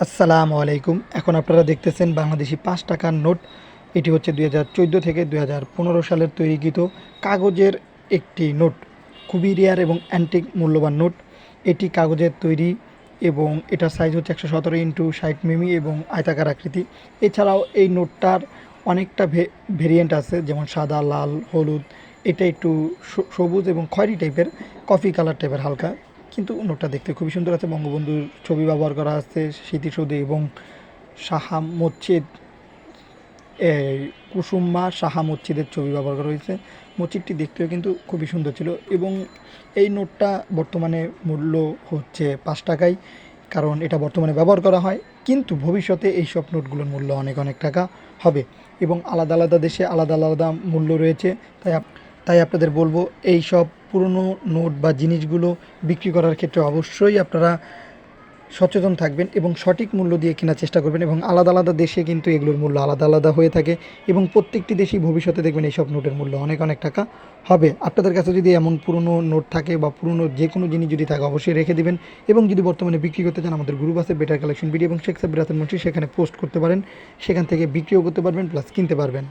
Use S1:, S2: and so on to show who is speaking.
S1: আসসালামু আলাইকুম। এখন আপনারা দেখতেছেন বাংলাদেশি ৫ টাকার নোট। এটি হচ্ছে ২০১৪ থেকে ২০১৫ সালের তৈরিকৃত কাগজের একটি নোট। খুবই রেয়ার এবং অ্যান্টিক মূল্যবান নোট। এটি কাগজের তৈরি এবং এটার সাইজ হচ্ছে ১১৭x৬০ মিমি এবং আয়তাকার আকৃতি। এছাড়াও এই নোটটার অনেকটা ভেরিয়েন্ট আছে, যেমন সাদা, লাল, হলুদ। এটা একটু সবুজ এবং খয়েরি টাইপের, কফি কালার টাইপের হালকা। কিন্তু নোটটা দেখতে খুবই সুন্দর আছে। বঙ্গবন্ধুর ছবি ব্যবহার করা আছে স্মৃতিসৌধে এবং শাহা মসজিদ, এই কুসুম্মা শাহা মসজিদের ছবি ব্যবহার করা হয়েছে। মসজিদটি দেখতেও কিন্তু খুবই সুন্দর ছিল এবং এই নোটটা বর্তমানে মূল্য হচ্ছে ৫ টাকায়, কারণ এটা বর্তমানে ব্যবহার করা হয়। কিন্তু ভবিষ্যতে এই সব নোটগুলোর মূল্য অনেক অনেক টাকা হবে এবং আলাদা আলাদা দেশে আলাদা আলাদা মূল্য রয়েছে। তাই আপনাদের বলবো, এই সব পুরনো নোট বা জিনিসগুলো বিক্রি করার ক্ষেত্রে অবশ্যই আপনারা সচেতন থাকবেন এবং সঠিক মূল্য দিয়ে কেনার চেষ্টা করবেন। এবং আলাদা আলাদা দেশে কিন্তু এগুলোর মূল্য আলাদা আলাদা হয়ে থাকে এবং প্রত্যেকটি দেশেই ভবিষ্যতে দেখবেন এইসব নোটের মূল্য অনেক অনেক টাকা হবে। আপনাদের কাছে যদি এমন পুরনো নোট থাকে বা পুরনো যে কোনো জিনিস যদি থাকে, অবশ্যই রেখে দিবেন। এবং যদি বর্তমানে বিক্রি করতে চান, আমাদের গ্রুপ আছে বেটার কালেকশন ভিডিও এবং শেখ সাব্বির হাসান মুন্সি, সেখানে পোস্ট করতে পারেন। সেখান থেকে বিক্রিও করতে পারবেন, প্লাস কিনতে পারবেন।